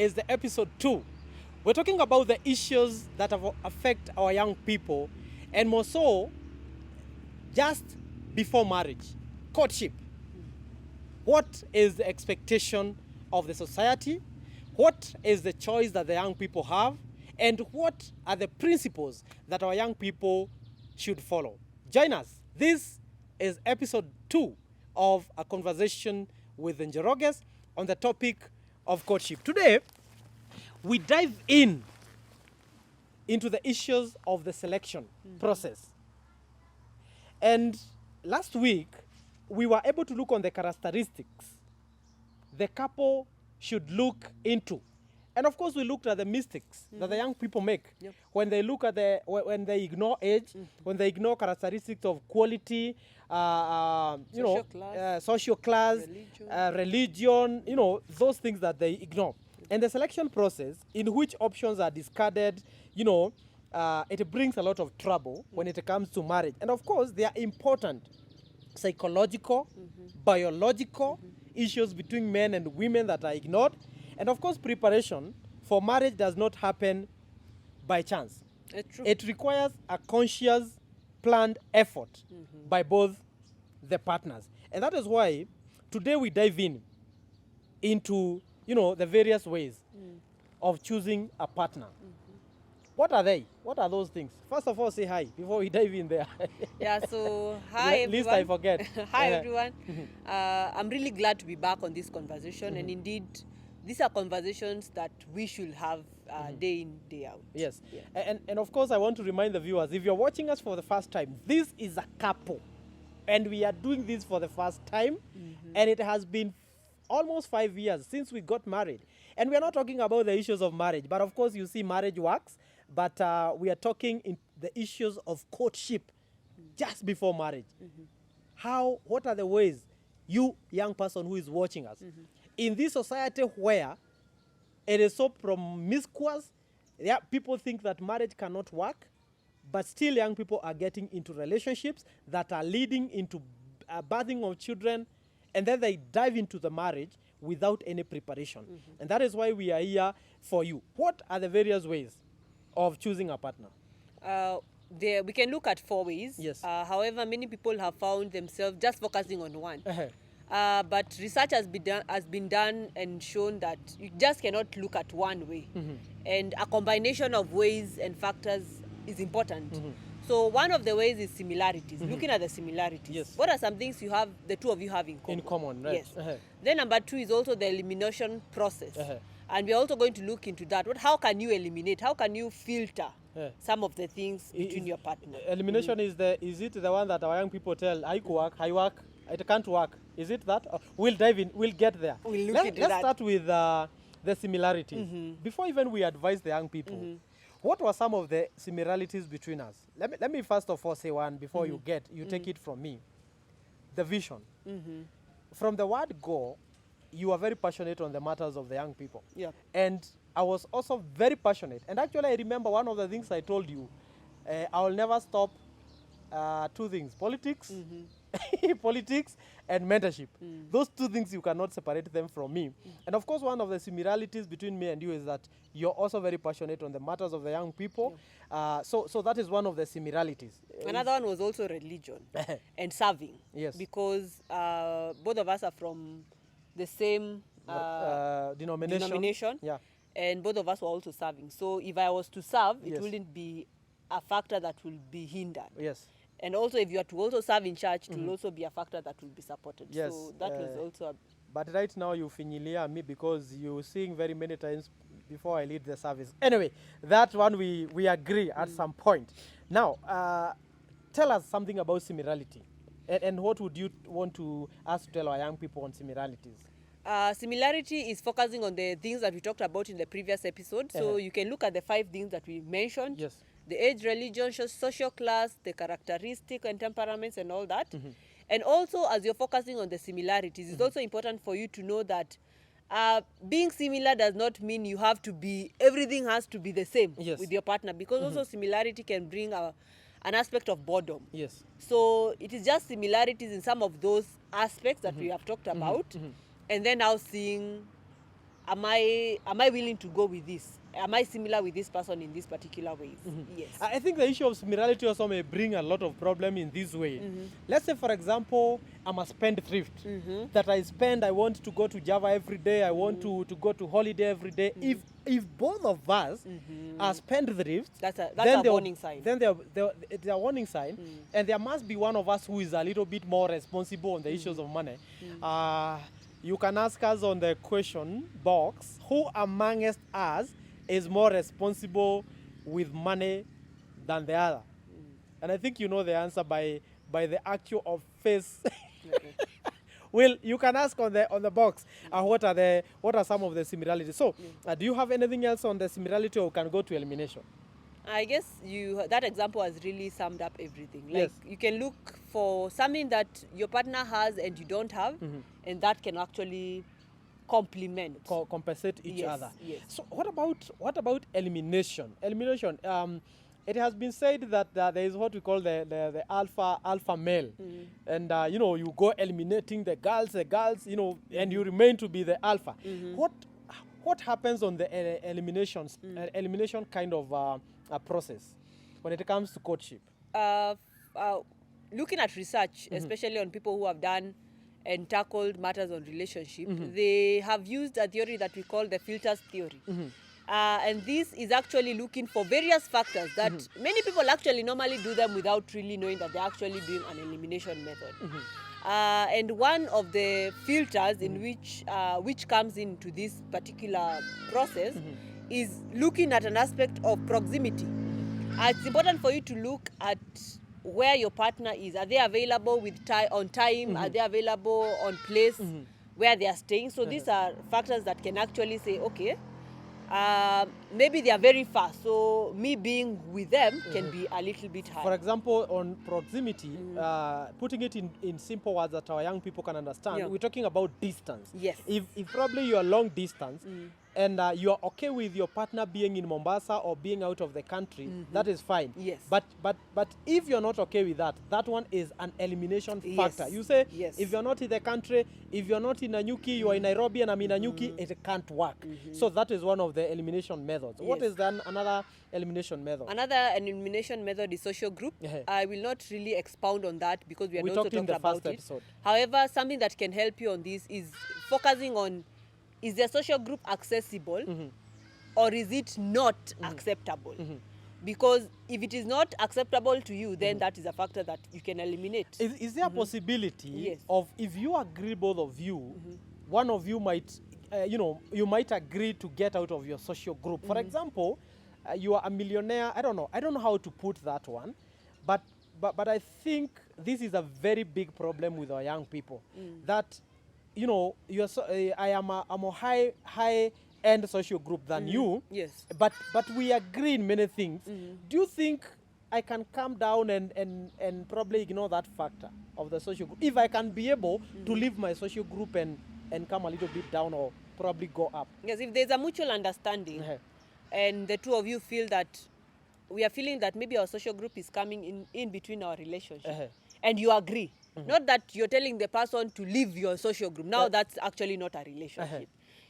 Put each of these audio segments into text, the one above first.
is the episode 2. We're talking about the issues that affect our young people, and more so, just before marriage. Courtship. What is the expectation of the society? What is the choice that the young people have? And what are the principles that our young people should follow? Join us. This is episode 2 of a conversation with Njoroges on the topic of courtship. Today, we dive into the issues of the selection process. And last week, we were able to look on the characteristics the couple should look into. And of course, we looked at the mistakes that the young people make when they look at when they ignore age, when they ignore characteristics of quality, social class, religion, those things that they ignore. And the selection process, in which options are discarded, it brings a lot of trouble when it comes to marriage. And of course, they are important psychological, biological issues between men and women that are ignored. And of course, preparation for marriage does not happen by chance. It requires a conscious, planned effort by both the partners. And that is why today we dive into the various ways of choosing a partner. What are they? What are those things? First of all, say hi before we dive in there. Yeah, so hi everyone. Least I forget. Hi everyone. I'm really glad to be back on this conversation, and indeed, these are conversations that we should have day in, day out. Yes. Yeah. And of course, I want to remind the viewers, if you're watching us for the first time, this is a couple. And we are doing this for the first time. And it has been almost 5 years since we got married. And we are not talking about the issues of marriage. But of course, you see, marriage works. But we are talking in the issues of courtship just before marriage. What are the ways you, young person who is watching us, in this society where it is so promiscuous, people think that marriage cannot work, but still young people are getting into relationships that are leading into birthing of children, and then they dive into the marriage without any preparation. And that is why we are here for you. What are the various ways of choosing a partner? We can look at 4 ways. Yes. However, many people have found themselves just focusing on one. But research has been done and shown that you just cannot look at one way. And a combination of ways and factors is important. So one of the ways is similarities, looking at the similarities. Yes. What are some things the two of you have in common? In common, right. Yes. Then number 2 is also the elimination process. And we're also going to look into that. How can you eliminate? How can you filter some of the things between your partner? Elimination is it the one that our young people tell, I work, it can't work. Is it that? We'll dive in, we'll get there. Let's start with the similarities. Before even we advise the young people, what were some of the similarities between us? Let me first of all say one before you take it from me. The vision. From the word go, you are very passionate on the matters of the young people. Yeah. And I was also very passionate. And actually, I remember one of the things I told you, I will never stop 2 things, politics, politics and mentorship. Those 2 things, you cannot separate them from me. And of course, one of the similarities between me and you is that you're also very passionate on the matters of the young people. So that is one of the similarities. Another one was also religion and serving. Yes. Because both of us are from the same denomination. Yeah. And both of us were also serving. So if I was to serve, it Yes. wouldn't be a factor that will be hindered. Yes. And also, if you are to also serve in church, it will also be a factor that will be supported. Yes. So that was also But right now you familiar me because you're seeing very many times before I lead the service. Anyway, that one we agree at some point. Now, tell us something about similarity. And what would you want us to tell our young people on similarities? Similarity is focusing on the things that we talked about in the previous episode. So you can look at the 5 things that we mentioned. Yes. The age, religion, social class, the characteristic and temperaments and all that. And also, as you're focusing on the similarities, it's also important for you to know that being similar does not mean everything has to be the same with your partner, because also similarity can bring an aspect of boredom. Yes. So it is just similarities in some of those aspects that we have talked about, and then now seeing am I willing to go with this? Am I similar with this person in this particular ways? Yes. I think the issue of similarity also may bring a lot of problem in this way. Let's say, for example, I'm a spendthrift. That I want to go to Java every day. I want to go to holiday every day. If both of us are spendthrifts, that's a warning sign. Then it's a warning sign, and there must be one of us who is a little bit more responsible on the issues of money. You can ask us on the question box, who amongst us is more responsible with money than the other? And I think you know the answer by the actual of face. Well, you can ask on the box what are some of the similarities. So, do you have anything else on the similarity, or we can go to elimination? I guess that example has really summed up everything. Like, Yes. you can look for something that your partner has and you don't have, and that can actually complement. Compensate each Yes, other. yes. So what about elimination? Elimination. It has been said that there is what we call the alpha male, and you go eliminating the girls, and you remain to be the alpha. What happens on the elimination kind of process when it comes to courtship? Looking at research, especially on people who have done and tackled matters on relationship, they have used a theory that we call the filters theory. And this is actually looking for various factors that many people actually normally do them without really knowing that they're actually doing an elimination method. And one of the filters in which comes into this particular process is looking at an aspect of proximity. It's important for you to look at where your partner is. Are they available on time? Are they available on place where they are staying? So these are factors that can actually say, okay, maybe they are very far, so me being with them can be a little bit hard. For example, on proximity, putting it in simple words that our young people can understand, we're talking about distance. Yes. If probably you are long distance, and you are okay with your partner being in Mombasa or being out of the country, that is fine. Yes. But if you're not okay with that, that one is an elimination factor. You say, if you're not in the country, if you're not in Nanyuki, you are in Nairobi and I'm in Nanyuki, it can't work. So that is one of the elimination methods. What is then another elimination method? Another elimination method is social group. I will not really expound on that because we also talked about it. Episode. However, something that can help you on this is focusing on, is their social group accessible or is it not acceptable? Because if it is not acceptable to you, then that is a factor that you can eliminate. Is there a possibility of, if you agree, both of you, one of you might, you might agree to get out of your social group? For example, you are a millionaire. I don't know how to put that one, but I think this is a very big problem with our young people. That I am a high-end social group than you. Yes. But we agree in many things. Do you think I can come down and probably ignore that factor of the social group if I can be able to leave my social group and come a little bit down or probably go up? Yes, if there's a mutual understanding and the two of you feel that we are feeling that maybe our social group is coming in between our relationship and you agree. Not that you're telling the person to leave your social group. Now that's actually not a relationship.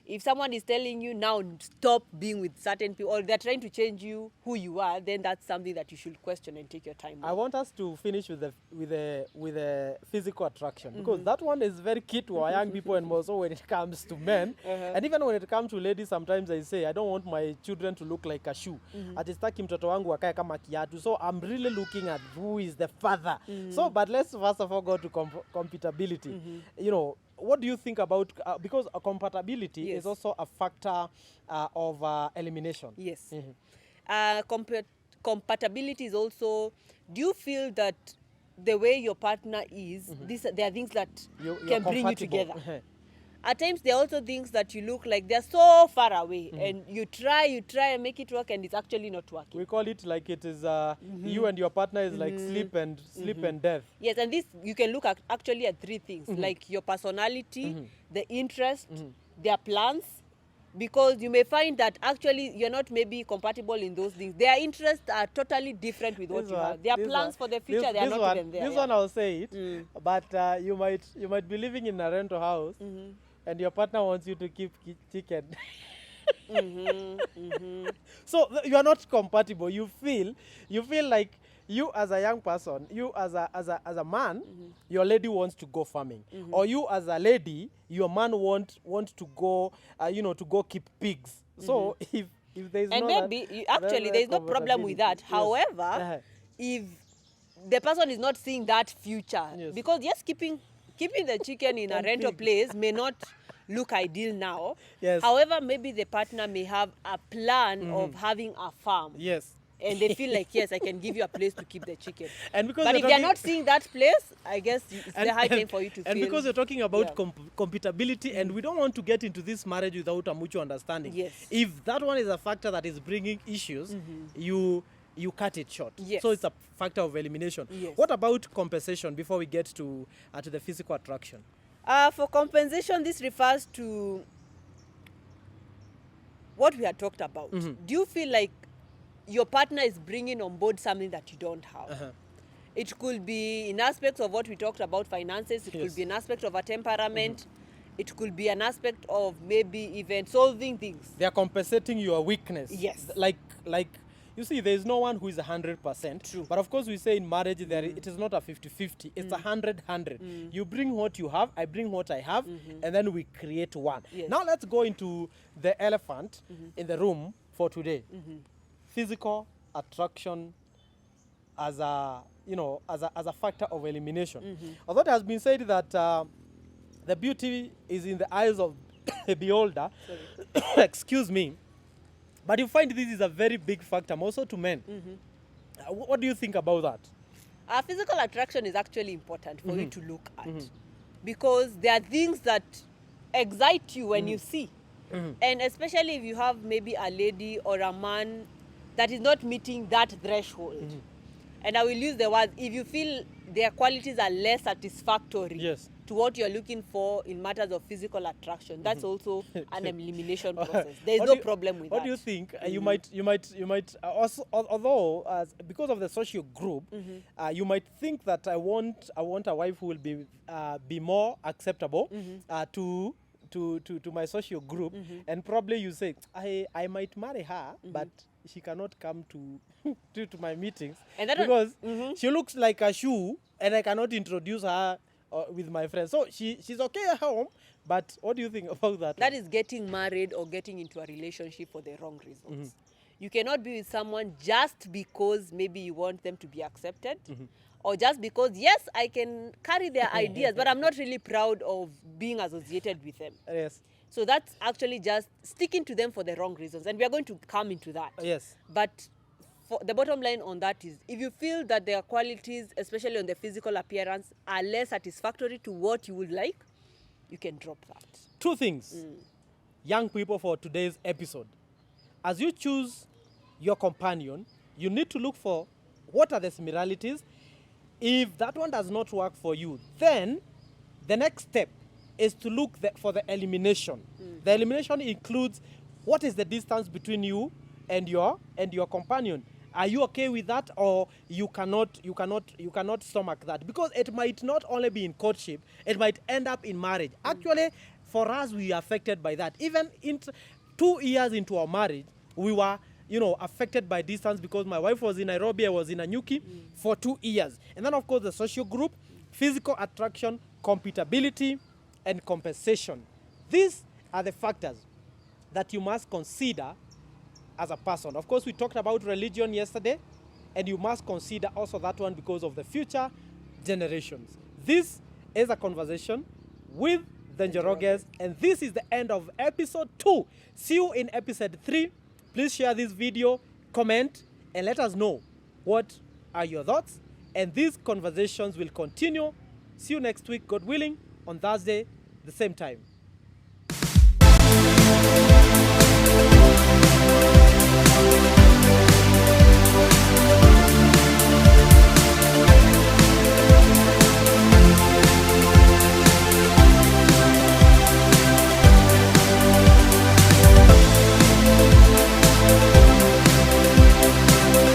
If someone is telling you now stop being with certain people, or they're trying to change you who you are, then that's something that you should question and take your time on. I want us to finish with the physical attraction, because that one is very key to our young people, and more so when it comes to men. And even when it comes to ladies, sometimes I say I don't want my children to look like a shoe. Atistaki mtoto wangu akae kama kiatu. So I'm really looking at who is the father. So, but let's first of all go to compatibility. What do you think about, because compatibility is also a factor of elimination. Yes. Compatibility is also, do you feel that the way your partner is, there are things that can bring you together? At times, there are also things that you look like they're so far away, and you try and make it work, and it's actually not working. We call it like it is you and your partner is like sleep and death. Yes, and this you can look at actually at three things, like your personality, the interest, their plans, because you may find that actually you're not maybe compatible in those things. Their interests are totally different with what you have. Their plans for the future, they are not even there. This one I'll say it, but you might be living in a rental house. and your partner wants you to keep chicken. So you are not compatible. You feel like you as a young person, you as a man, your lady wants to go farming, or you as a lady, your man want to go, to go keep pigs. So if there is and no maybe actually there is no problem with that. Yes. However, if the person is not seeing that future, Yes. because yes, keeping the chicken in a And rental pig. place may not look ideal now. Yes. However, maybe the partner may have a plan of having a farm. Yes. And they feel like, yes, I can give you a place to keep the chicken. And because but you're if they're talking- not seeing that place, I guess it's the high time for you to and feel. because you're talking about yeah. compatibility, and we don't want to get into this marriage without a mutual understanding. Yes. If that one is a factor that is bringing issues, you cut it short. Yes. So it's a factor of elimination. Yes. What about compensation before we get to the physical attraction? For compensation, this refers to what we had talked about. Do you feel like your partner is bringing on board something that you don't have? It could be in aspects of what we talked about, finances. It Yes. could be an aspect of a temperament. It could be an aspect of maybe even solving things. They are compensating your weakness. Yes. Like you see, there is no one who is 100%. True. But of course, we say in marriage, it is not a 50-50. It's 100-100. You bring what you have, I bring what I have, and then we create one. Yes. Now let's go into the elephant in the room for today. Physical attraction as a factor of elimination. Although it has been said that the beauty is in the eyes of the beholder. Excuse me. But you find this is a very big factor, also to men. What do you think about that? Physical attraction is actually important for you to look at, because there are things that excite you when you see. And especially if you have maybe a lady or a man that is not meeting that threshold. And I will use the word, if you feel their qualities are less satisfactory Yes. to what you're looking for in matters of physical attraction, that's also an elimination process. There is no problem with that. What do you think? You might also, although because of the social group, you might think that I want a wife who will be more acceptable to my social group, and probably you say I might marry her, but she cannot come to my meetings, And that because she looks like a shoe, and I cannot introduce her with my friends. So she's okay at home, but what do you think about that? That is getting married or getting into a relationship for the wrong reasons. You cannot be with someone just because maybe you want them to be accepted, or just because, yes, I can carry their ideas, but I'm not really proud of being associated with them. Yes. So that's actually just sticking to them for the wrong reasons. And we are going to come into that. Yes. But the bottom line on that is, if you feel that their qualities, especially on the physical appearance, are less satisfactory to what you would like, you can drop that. Two things, young people, for today's episode. As you choose your companion, you need to look for what are the similarities. If that one does not work for you, then the next step is to look for the elimination. The elimination includes what is the distance between you and your companion. Are you okay with that, or you cannot stomach that? Because it might not only be in courtship, it might end up in marriage. Actually, for us, we are affected by that. Even in 2 years into our marriage, we were affected by distance, because my wife was in Nairobi, I was in Anyuki for 2 years. And then, of course, the social group, physical attraction, compatibility, and compensation. These are the factors that you must consider as a person. Of course, we talked about religion yesterday, and you must consider also that one because of the future generations. This is a conversation with the Njoroges, and this is the end of episode 2. See you in episode 3. Please share this video, comment, and let us know what are your thoughts. And these conversations will continue. See you next week, God willing, on Thursday, the same time.